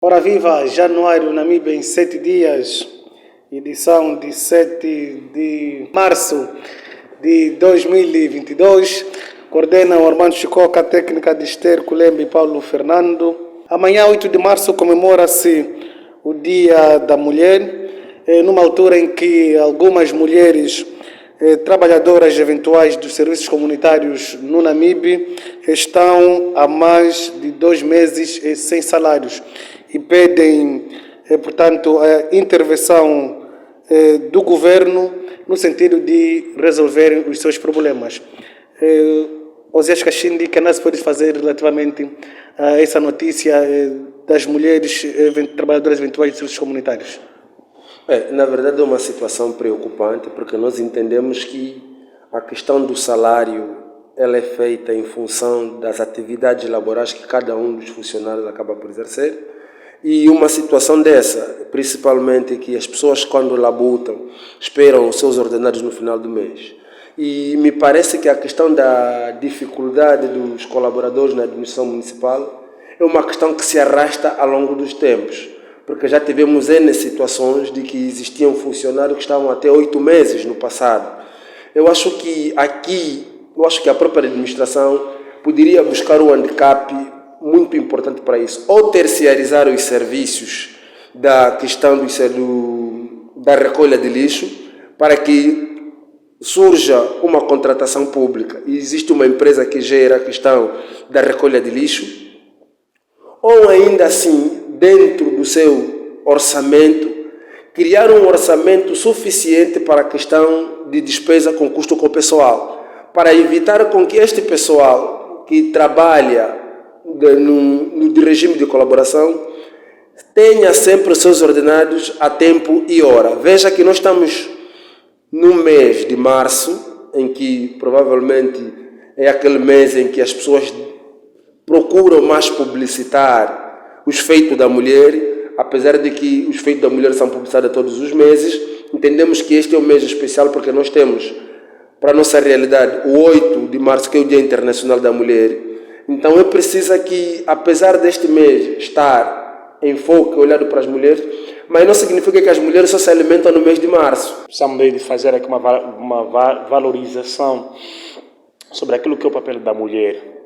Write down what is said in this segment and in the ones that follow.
Ora viva, Januário, Namíbia em 7 dias, edição de 7 de março de 2022. Coordena o Armando Chicoca, técnica de Esther Kulembe e Paulo Fernando. Amanhã, 8 de março, comemora-se o Dia da Mulher, numa altura em que algumas mulheres trabalhadoras eventuais dos serviços comunitários no Namibe estão há mais de 2 meses sem salários e pedem, portanto, a intervenção do governo no sentido de resolver os seus problemas. Osias Kashindi, que nós pode fazer relativamente a essa notícia das mulheres trabalhadoras eventuais dos serviços comunitários? Na verdade é uma situação preocupante, porque nós entendemos que a questão do salário ela é feita em função das atividades laborais que cada um dos funcionários acaba por exercer. E uma situação dessa, principalmente que as pessoas quando labutam esperam os seus ordenados no final do mês. E me parece que a questão da dificuldade dos colaboradores na administração municipal é uma questão que se arrasta ao longo dos tempos. Porque já tivemos N situações de que existiam funcionários que estavam até 8 meses no passado. Eu acho que a própria administração poderia buscar um handicap muito importante para isso. Ou terciarizar os serviços da questão da recolha de lixo, para que surja uma contratação pública e existe uma empresa que gera a questão da recolha de lixo, ou ainda assim, dentro do seu orçamento, criar um orçamento suficiente para a questão de despesa com custo com o pessoal, para evitar com que este pessoal que trabalha no regime de colaboração tenha sempre os seus ordenados a tempo e hora. Veja que nós estamos no mês de março, em que provavelmente é aquele mês em que as pessoas procuram mais publicitar os feitos da mulher, apesar de que os feitos da mulher são publicitados todos os meses. Entendemos que este é um mês especial porque nós temos, para a nossa realidade, o 8 de março, que é o Dia Internacional da Mulher. Então é preciso que, apesar deste mês estar em foco, olhado para as mulheres, mas não significa que as mulheres só se alimentam no mês de março. Precisamos de fazer aqui uma valorização sobre aquilo que é o papel da mulher.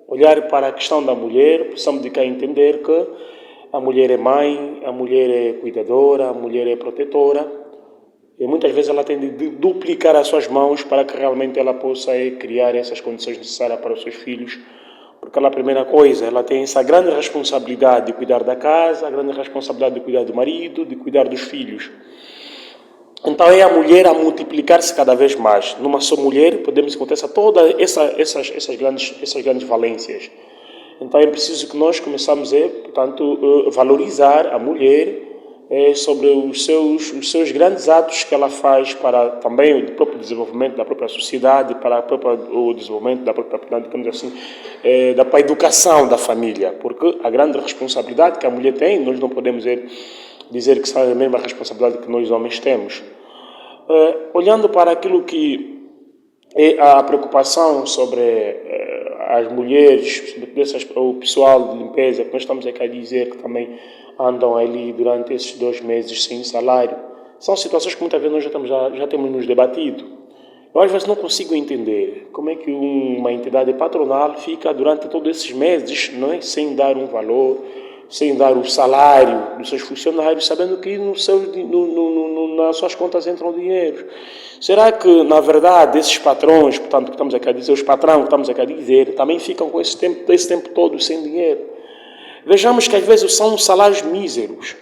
Olhar para a questão da mulher, precisamos de cá entender que a mulher é mãe, a mulher é cuidadora, a mulher é protetora, e muitas vezes ela tem de duplicar as suas mãos para que realmente ela possa criar essas condições necessárias para os seus filhos, porque a primeira coisa, ela tem essa grande responsabilidade de cuidar da casa, a grande responsabilidade de cuidar do marido, de cuidar dos filhos. Então é a mulher a multiplicar-se cada vez mais. Numa só mulher podemos encontrar todas essas grandes valências. Então é preciso que nós começamos a valorizar a mulher sobre os seus grandes atos que ela faz para também o próprio desenvolvimento da própria sociedade, para o desenvolvimento da própria, da educação da família. Porque a grande responsabilidade que a mulher tem, nós não podemos dizer que são a mesma responsabilidade que nós homens temos. Olhando para aquilo que é a preocupação sobre as mulheres, o pessoal de limpeza, que nós estamos aqui a dizer que também andam ali durante esses 2 meses sem salário, são situações que muitas vezes nós já temos nos debatido. Eu às vezes não consigo entender como é que uma entidade patronal fica durante todos esses meses sem dar um valor, sem dar o salário dos seus funcionários, sabendo que nas suas contas entram dinheiro. Será que, na verdade, esses patrões, portanto, que estamos aqui a dizer, os patrões que estamos aqui a dizer, também ficam com esse tempo todo sem dinheiro? Vejamos que às vezes são salários míseros,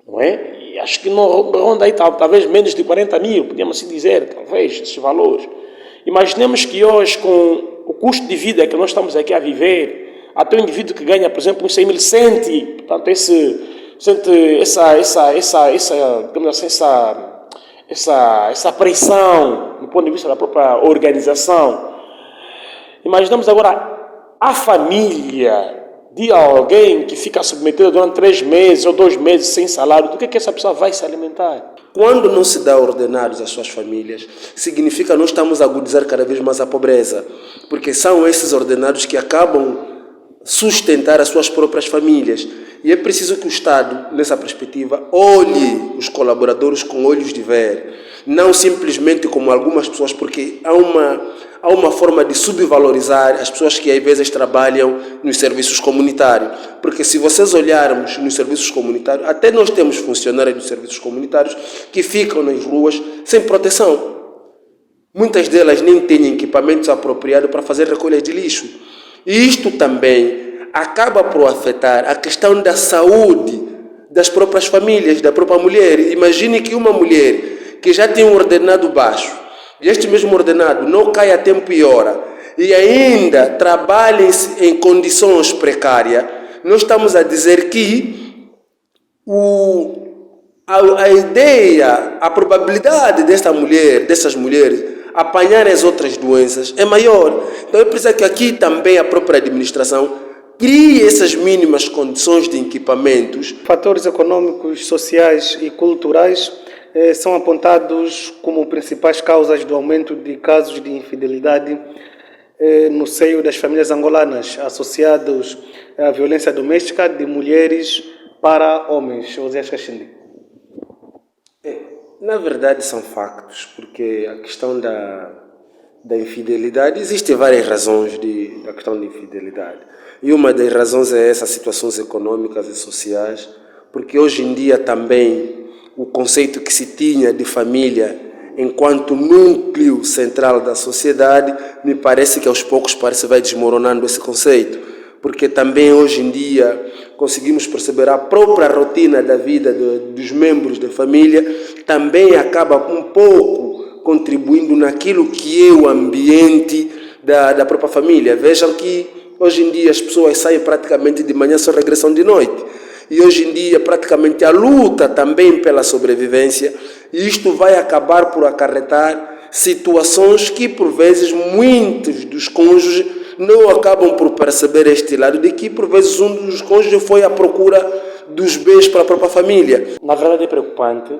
não é? E acho que não ronda aí talvez menos de 40 mil, podíamos assim dizer, talvez, esses valores. Imaginemos que hoje, com o custo de vida que nós estamos aqui a viver, até o indivíduo que ganha, por exemplo, uns 100 mil sente, portanto, essa pressão do ponto de vista da própria organização. Imaginamos agora a família de alguém que fica submetido durante 3 meses ou 2 meses sem salário. Do que essa pessoa vai se alimentar? Quando não se dá ordenados às suas famílias, significa que nós estamos a agudizar cada vez mais a pobreza, porque são esses ordenados que acabam sustentar as suas próprias famílias. E é preciso que o Estado, nessa perspectiva, olhe os colaboradores com olhos de ver, não simplesmente como algumas pessoas, porque há uma forma de subvalorizar as pessoas que às vezes trabalham nos serviços comunitários. Porque se vocês olharmos nos serviços comunitários, até nós temos funcionários dos serviços comunitários que ficam nas ruas sem proteção. Muitas delas nem têm equipamentos apropriados para fazer recolha de lixo. E isto também acaba por afetar a questão da saúde das próprias famílias, da própria mulher. Imagine que uma mulher que já tem um ordenado baixo, e este mesmo ordenado não cai a tempo e hora, e ainda trabalha em condições precárias, nós estamos a dizer que a ideia, a probabilidade dessas mulheres apanharem as outras doenças é maior. Então é preciso que aqui também a própria administração crie essas mínimas condições de equipamentos. Fatores econômicos, sociais e culturais são apontados como principais causas do aumento de casos de infidelidade no seio das famílias angolanas, associados à violência doméstica de mulheres para homens. José Xaxindi. Na verdade são factos, porque a questão da infidelidade, existem várias razões da questão da infidelidade. E uma das razões é essas situações econômicas e sociais, porque hoje em dia também o conceito que se tinha de família enquanto núcleo central da sociedade, me parece que aos poucos vai desmoronando esse conceito, porque também hoje em dia conseguimos perceber a própria rotina da vida dos membros da família também acaba um pouco contribuindo naquilo que é o ambiente da própria família. Vejam que hoje em dia as pessoas saem praticamente de manhã, só regressam de noite. E hoje em dia praticamente a luta também pela sobrevivência, e isto vai acabar por acarretar situações que por vezes muitos dos cônjuges não acabam por perceber este lado de que por vezes um dos cônjuges foi à procura dos bens para a própria família. Na verdade é preocupante,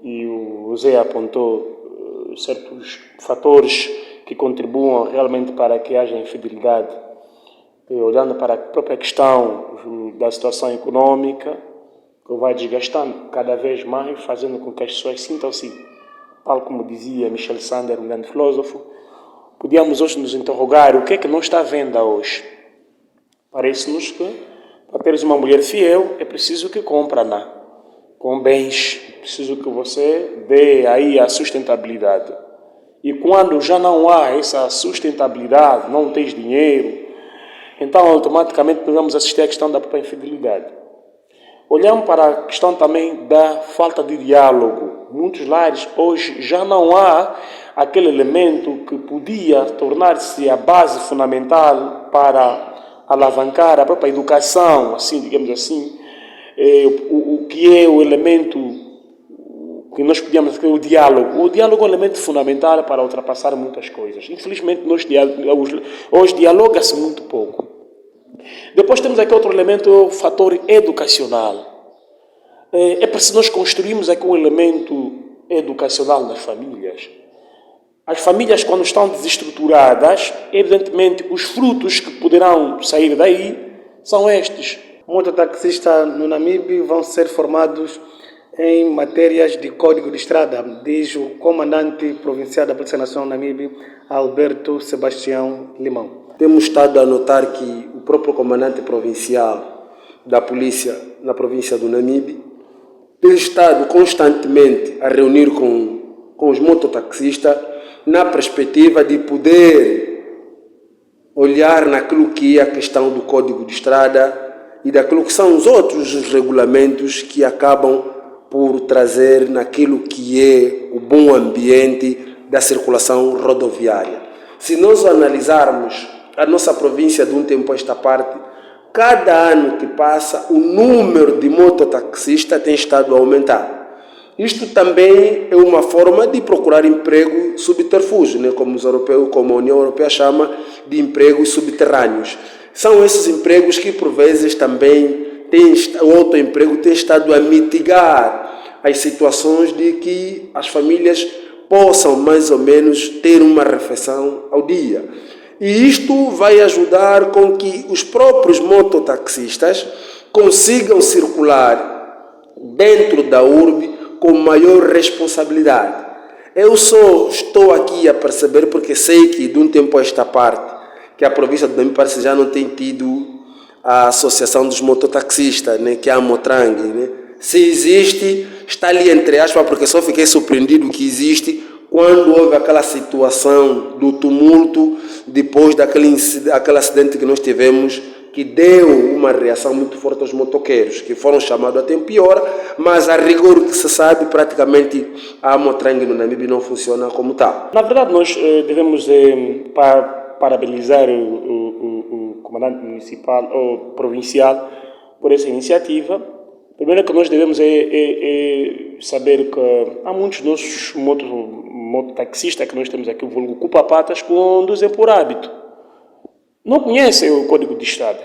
e o Zé apontou certos fatores que contribuam realmente para que haja infidelidade. Olhando para a própria questão da situação econômica, que vai desgastando cada vez mais, fazendo com que as pessoas sintam-se, tal como dizia Michel Sander, um grande filósofo, podíamos hoje nos interrogar o que é que não está à venda hoje. Parece-nos que para teres uma mulher fiel é preciso que compra-na com bens, preciso que você dê aí a sustentabilidade. E quando já não há essa sustentabilidade, não tens dinheiro, então automaticamente nós vamos assistir à questão da própria infidelidade. Olhamos para a questão também da falta de diálogo. Muitos lares hoje já não há aquele elemento que podia tornar-se a base fundamental para alavancar a própria educação, assim, digamos assim, o que é o elemento que nós podíamos dizer, o diálogo. O diálogo é um elemento fundamental para ultrapassar muitas coisas. Infelizmente, hoje dialoga-se muito pouco. Depois temos aqui outro elemento, o fator educacional. É preciso nós construirmos aqui um elemento educacional nas famílias. As famílias, quando estão desestruturadas, evidentemente, os frutos que poderão sair daí são estes. Mototaxistas no Namibe vão ser formados em matérias de Código de Estrada, diz o comandante provincial da Polícia Nacional do Namibe, Alberto Sebastião Limão. Temos estado a notar que o próprio comandante provincial da polícia na província do Namibe tem estado constantemente a reunir com os mototaxistas na perspectiva de poder olhar naquilo que é a questão do Código de Estrada e daquilo que são os outros regulamentos que acabam por trazer naquilo que é o bom ambiente da circulação rodoviária. Se nós analisarmos a nossa província de um tempo a esta parte, cada ano que passa, o número de mototaxistas tem estado a aumentar. Isto também é uma forma de procurar emprego subterfúgio, né? Como a União Europeia chama de empregos subterrâneos. São esses empregos que, por vezes, também o autoemprego tem estado a mitigar as situações de que as famílias possam, mais ou menos, ter uma refeição ao dia. E isto vai ajudar com que os próprios mototaxistas consigam circular dentro da urbe com maior responsabilidade. Eu só estou aqui a perceber porque sei que de um tempo a esta parte, que a província de Namibe parece já não tem tido a associação dos mototaxistas, né, que é a Motrang, né? Se existe, está ali entre aspas, porque só fiquei surpreendido que existe quando houve aquela situação do tumulto, depois daquele acidente que nós tivemos, que deu uma reação muito forte aos motoqueiros, que foram chamados a tempo e hora, mas a rigor que se sabe, praticamente a Motrang no Namibe não funciona como tal. Na verdade, nós devemos parabenizar o comandante municipal ou provincial por essa iniciativa. Primeiro que nós devemos saber que há muitos nossos mototaxistas que nós temos aqui, o vulgo cupa-patas, que conduzem por hábito. Não conhecem o Código de Estrada.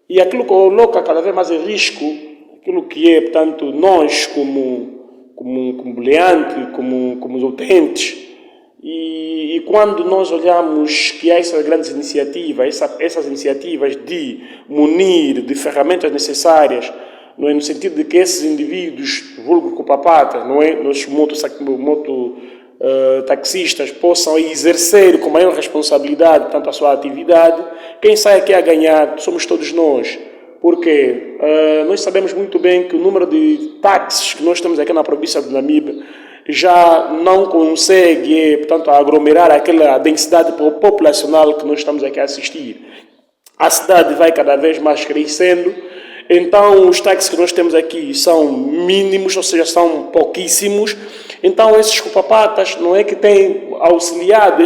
E aquilo coloca cada vez mais em risco aquilo que é, portanto, nós como boleante, como utentes. E quando nós olhamos que há essas grandes iniciativas, essas iniciativas de munir de ferramentas necessárias, não é, no sentido de que esses indivíduos, vulgo cupa-patas, não é, nos taxistas possam exercer com maior responsabilidade tanto a sua atividade, quem sai aqui a ganhar somos todos nós. Porque nós sabemos muito bem que o número de táxis que nós temos aqui na província do Namibe já não consegue, portanto, aglomerar aquela densidade populacional que nós estamos aqui a assistir. A cidade vai cada vez mais crescendo, então os táxis que nós temos aqui são mínimos, ou seja, são pouquíssimos. Então esses cupa-patas não é que têm auxiliado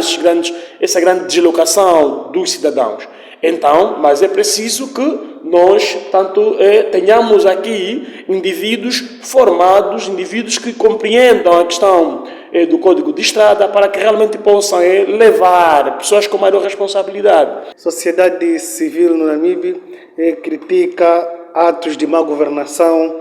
essa grande deslocação dos cidadãos. Então, mas é preciso que nós, tanto, tenhamos aqui indivíduos formados, indivíduos que compreendam a questão do Código de Estrada para que realmente possam levar pessoas com maior responsabilidade. Sociedade civil no Namibe critica atos de má governação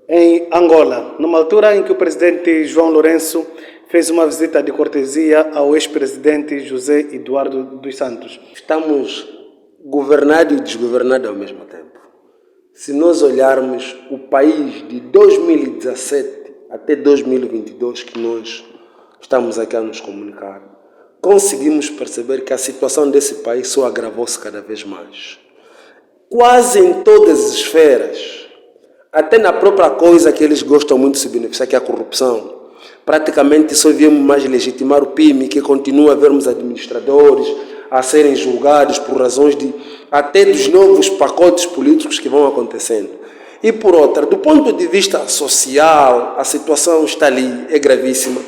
em Angola, numa altura em que o presidente João Lourenço fez uma visita de cortesia ao ex-presidente José Eduardo dos Santos. Estamos governados e desgovernados ao mesmo tempo. Se nós olharmos o país de 2017 até 2022 que nós estamos aqui a nos comunicar, conseguimos perceber que a situação desse país só agravou-se cada vez mais. Quase em todas as esferas, até na própria coisa que eles gostam muito de se beneficiar, que é a corrupção. Praticamente só viemos mais legitimar o PIME, que continua a vermos administradores a serem julgados por razões até dos novos pacotes políticos que vão acontecendo. E por outra, do ponto de vista social, a situação está ali, é gravíssima.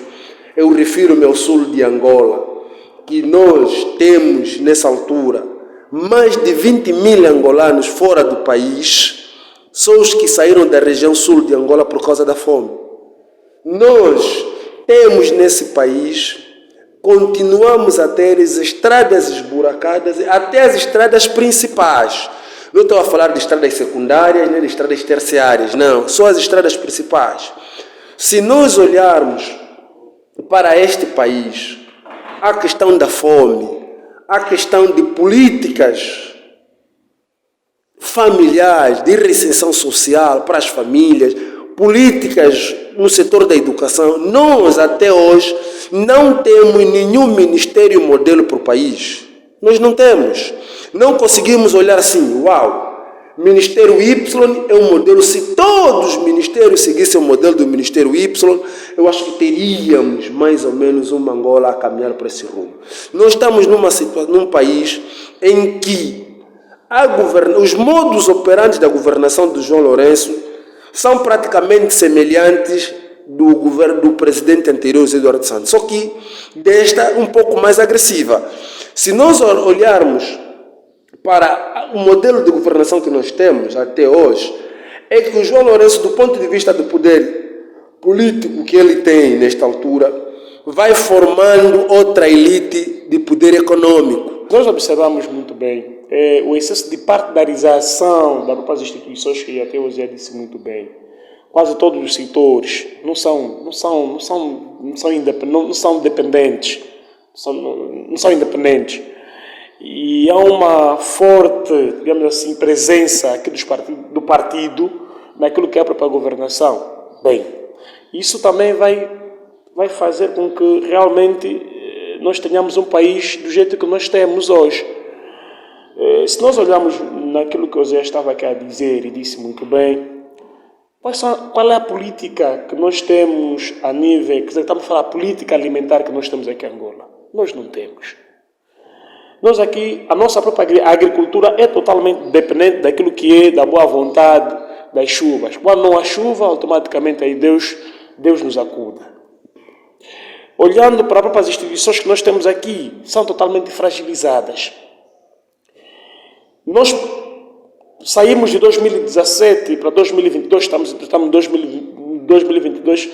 Eu refiro-me ao sul de Angola, que nós temos nessa altura mais de 20 mil angolanos fora do país, são os que saíram da região sul de Angola por causa da fome. Nós temos nesse país, continuamos a ter as estradas esburacadas, até as estradas principais. Não estou a falar de estradas secundárias, nem de estradas terciárias, não, só as estradas principais. Se nós olharmos para este país, a questão da fome, a questão de políticas familiares, de reinserção social para as famílias, políticas no setor da educação, nós até hoje não temos nenhum ministério modelo para o país. Nós não temos. Não conseguimos olhar assim, uau, Ministério Y é um modelo. Se todos os ministérios seguissem o modelo do Ministério Y, eu acho que teríamos mais ou menos uma Angola a caminhar para esse rumo. Nós estamos num país em que os modos operantes da governação do João Lourenço são praticamente semelhantes do governo do presidente anterior, José Eduardo dos Santos, só que desta um pouco mais agressiva. Se nós olharmos para o modelo de governação que nós temos até hoje, é que o João Lourenço, do ponto de vista do poder político que ele tem nesta altura, vai formando outra elite de poder econômico. Nós observamos muito bem o excesso de partidarização das próprias instituições, que até hoje disse muito bem. Quase todos os setores não são dependentes não são independentes. E há uma forte, digamos assim, presença aqui do partido naquilo que é a própria governação. Bem, isso também vai fazer com que realmente nós tenhamos um país do jeito que nós temos hoje. Se nós olharmos naquilo que o Zé estava aqui a dizer, e disse muito bem, qual é a política que nós temos a nível, quer dizer, estamos a falar política alimentar que nós temos aqui em Angola? Nós não temos. Nós aqui, a nossa própria agricultura é totalmente dependente daquilo que é da boa vontade das chuvas. Quando não há chuva, automaticamente aí Deus nos acuda. Olhando para as próprias instituições que nós temos aqui, são totalmente fragilizadas. Nós saímos de 2017 para 2022, estamos em 2022,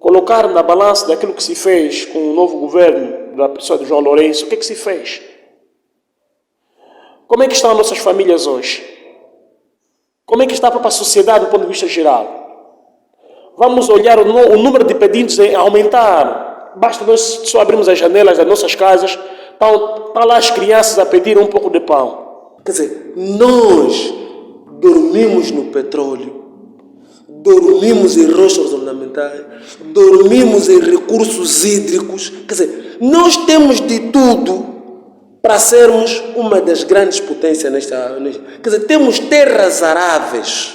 colocar na balança daquilo que se fez com o novo governo da pessoa de João Lourenço, o que é que se fez? Como é que estão as nossas famílias hoje? Como é que está a própria sociedade do ponto de vista geral? Vamos olhar o número de pedidos a aumentar. Basta nós só abrirmos as janelas das nossas casas, estão lá as crianças a pedir um pouco de pão. Quer dizer, nós dormimos no petróleo, dormimos em rochas ornamentais, dormimos em recursos hídricos. Quer dizer, nós temos de tudo para sermos uma das grandes potências nesta. Quer dizer, temos terras aráveis.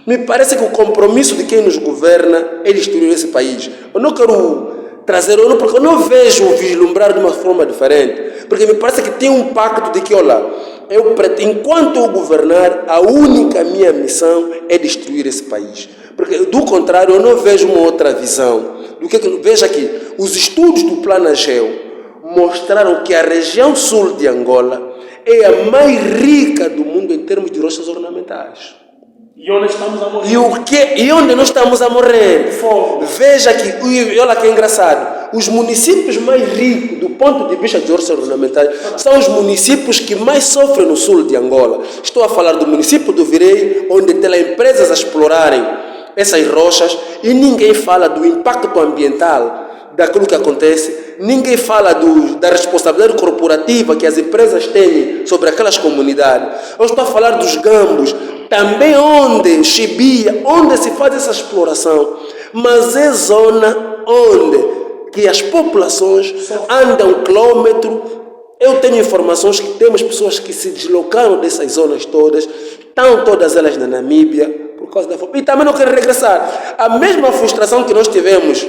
Me parece que o compromisso de quem nos governa é destruir esse país. Eu não quero trazer, porque eu não vejo vislumbrar de uma forma diferente. Porque me parece que tem um pacto de que, olha, enquanto eu governar, a única minha missão é destruir esse país. Porque, do contrário, eu não vejo uma outra visão. Veja aqui, os estudos do Plano Ageu mostraram que a região sul de Angola é a mais rica do mundo em termos de rochas ornamentais. E onde estamos a morrer? E onde nós estamos a morrer? Veja aqui, olha que engraçado. Os municípios mais ricos do ponto de vista de rochas ornamentais são os municípios que mais sofrem no sul de Angola. Estou a falar do município do Virei, onde tem lá empresas a explorarem essas rochas e ninguém fala do impacto ambiental daquilo que acontece, ninguém fala da responsabilidade corporativa que as empresas têm sobre aquelas comunidades. Eu estou a falar dos gambos, também Chibia, onde se faz essa exploração, mas é zona onde que as populações andam quilômetro. Eu tenho informações que temos pessoas que se deslocaram dessas zonas todas, estão todas elas na Namíbia, por causa da fome, e também não querem regressar. A mesma frustração que nós tivemos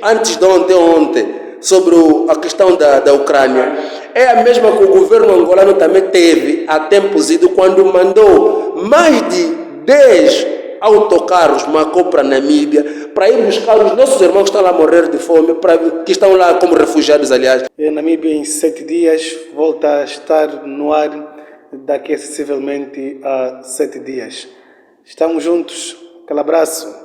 antes de ontem, sobre a questão da Ucrânia, é a mesma que o governo angolano também teve há tempos quando mandou mais de 10 autocarros Macó para a Namíbia para ir buscar os nossos irmãos que estão lá a morrer de fome, que estão lá como refugiados, aliás. A Namíbia em 7 dias volta a estar no ar daqui a sensivelmente a 7 dias. Estamos juntos. Aquele abraço.